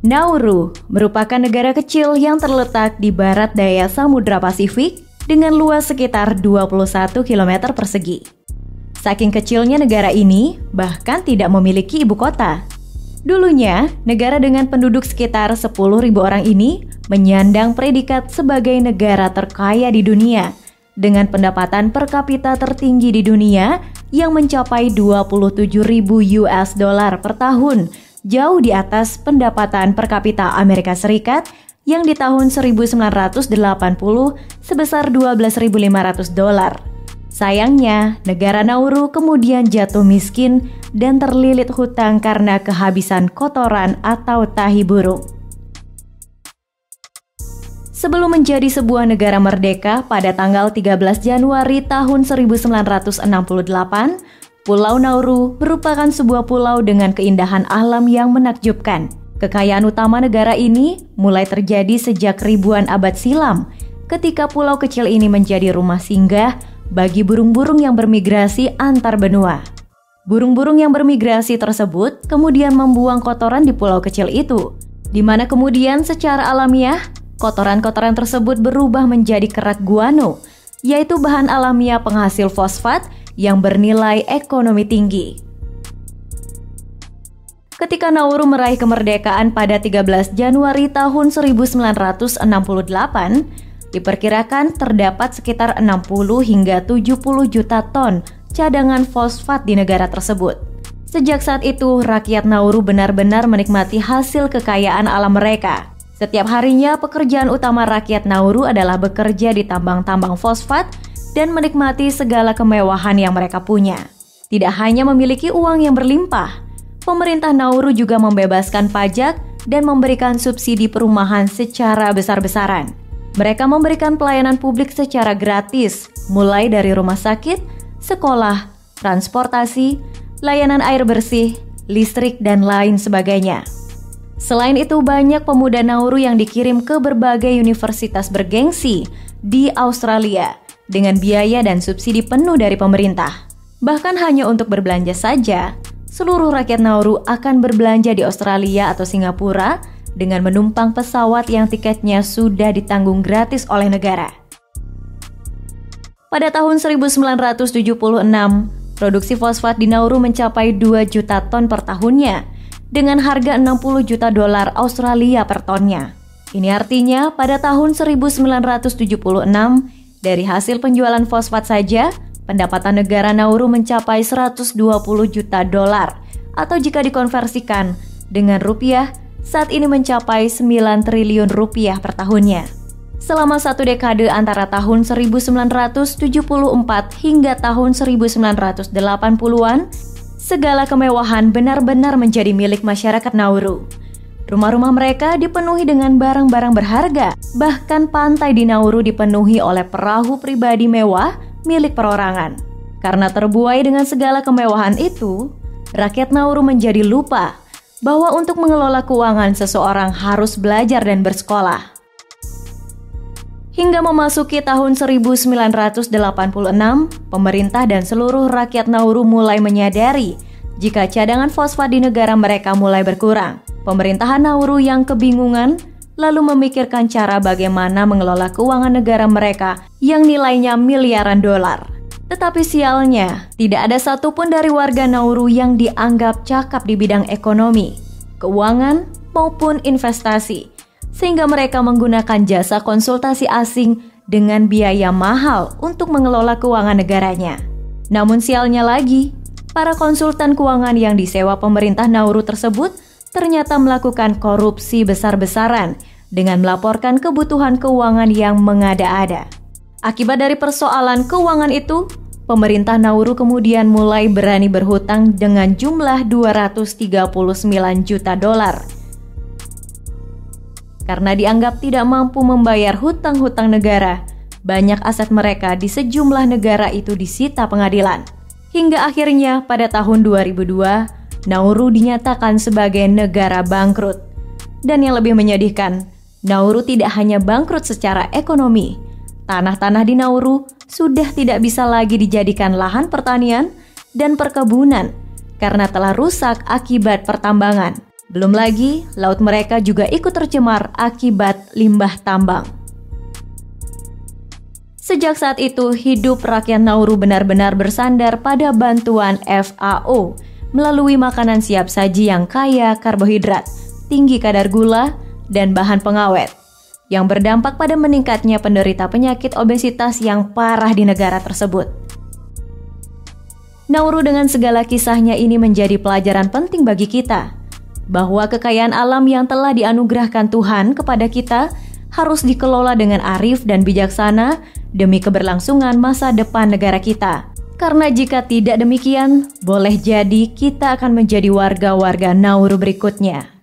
Nauru merupakan negara kecil yang terletak di barat daya Samudra Pasifik dengan luas sekitar 21 km persegi. Saking kecilnya negara ini, bahkan tidak memiliki ibu kota. Dulunya, negara dengan penduduk sekitar 10.000 orang ini menyandang predikat sebagai negara terkaya di dunia, dengan pendapatan per kapita tertinggi di dunia yang mencapai 27.000 US dollar per tahun, jauh di atas pendapatan per kapita Amerika Serikat yang di tahun 1980 sebesar 12.500 dolar. Sayangnya, negara Nauru kemudian jatuh miskin dan terlilit hutang karena kehabisan kotoran atau tahi burung. Sebelum menjadi sebuah negara merdeka pada tanggal 13 Januari tahun 1968, Pulau Nauru merupakan sebuah pulau dengan keindahan alam yang menakjubkan. Kekayaan utama negara ini mulai terjadi sejak ribuan abad silam, ketika pulau kecil ini menjadi rumah singgah bagi burung-burung yang bermigrasi antar benua. Burung-burung yang bermigrasi tersebut kemudian membuang kotoran di pulau kecil itu, di mana kemudian secara alamiah, kotoran-kotoran tersebut berubah menjadi kerak guano, yaitu bahan alamiah penghasil fosfat yang bernilai ekonomi tinggi. Ketika Nauru meraih kemerdekaan pada 13 Januari tahun 1968, diperkirakan terdapat sekitar 60 hingga 70 juta ton cadangan fosfat di negara tersebut. Sejak saat itu, rakyat Nauru benar-benar menikmati hasil kekayaan alam mereka. Setiap harinya, pekerjaan utama rakyat Nauru adalah bekerja di tambang-tambang fosfat dan menikmati segala kemewahan yang mereka punya. Tidak hanya memiliki uang yang berlimpah, pemerintah Nauru juga membebaskan pajak dan memberikan subsidi perumahan secara besar-besaran. Mereka memberikan pelayanan publik secara gratis, mulai dari rumah sakit, sekolah, transportasi, layanan air bersih, listrik, dan lain sebagainya. Selain itu, banyak pemuda Nauru yang dikirim ke berbagai universitas bergengsi di Australia dengan biaya dan subsidi penuh dari pemerintah. Bahkan hanya untuk berbelanja saja, seluruh rakyat Nauru akan berbelanja di Australia atau Singapura dengan menumpang pesawat yang tiketnya sudah ditanggung gratis oleh negara. Pada tahun 1976, produksi fosfat di Nauru mencapai 2 juta ton per tahunnya dengan harga 60 juta dolar Australia per tonnya. Ini artinya pada tahun 1976, dari hasil penjualan fosfat saja, pendapatan negara Nauru mencapai 120 juta dolar, atau jika dikonversikan dengan rupiah, saat ini mencapai 9 triliun rupiah per tahunnya. Selama satu dekade antara tahun 1974 hingga tahun 1980-an, segala kemewahan benar-benar menjadi milik masyarakat Nauru. Rumah-rumah mereka dipenuhi dengan barang-barang berharga, bahkan pantai di Nauru dipenuhi oleh perahu pribadi mewah milik perorangan. Karena terbuai dengan segala kemewahan itu, rakyat Nauru menjadi lupa bahwa untuk mengelola keuangan seseorang harus belajar dan bersekolah. Hingga memasuki tahun 1986, pemerintah dan seluruh rakyat Nauru mulai menyadari jika cadangan fosfat di negara mereka mulai berkurang. Pemerintahan Nauru yang kebingungan lalu memikirkan cara bagaimana mengelola keuangan negara mereka yang nilainya miliaran dolar. Tetapi sialnya, tidak ada satupun dari warga Nauru yang dianggap cakap di bidang ekonomi, keuangan, maupun investasi, sehingga mereka menggunakan jasa konsultasi asing dengan biaya mahal untuk mengelola keuangan negaranya. Namun sialnya lagi, para konsultan keuangan yang disewa pemerintah Nauru tersebut ternyata melakukan korupsi besar-besaran dengan melaporkan kebutuhan keuangan yang mengada-ada. Akibat dari persoalan keuangan itu, pemerintah Nauru kemudian mulai berani berhutang dengan jumlah 239 juta dolar. Karena dianggap tidak mampu membayar hutang-hutang negara, banyak aset mereka di sejumlah negara itu disita pengadilan. Hingga akhirnya pada tahun 2002, Nauru dinyatakan sebagai negara bangkrut. Dan yang lebih menyedihkan, Nauru tidak hanya bangkrut secara ekonomi. Tanah-tanah di Nauru sudah tidak bisa lagi dijadikan lahan pertanian dan perkebunan karena telah rusak akibat pertambangan. Belum lagi, laut mereka juga ikut tercemar akibat limbah tambang. Sejak saat itu, hidup rakyat Nauru benar-benar bersandar pada bantuan FAO melalui makanan siap saji yang kaya karbohidrat, tinggi kadar gula, dan bahan pengawet, yang berdampak pada meningkatnya penderita penyakit obesitas yang parah di negara tersebut. Nauru dengan segala kisahnya ini menjadi pelajaran penting bagi kita, bahwa kekayaan alam yang telah dianugerahkan Tuhan kepada kita harus dikelola dengan arif dan bijaksana demi keberlangsungan masa depan negara kita. Karena jika tidak demikian, boleh jadi kita akan menjadi warga-warga Nauru berikutnya.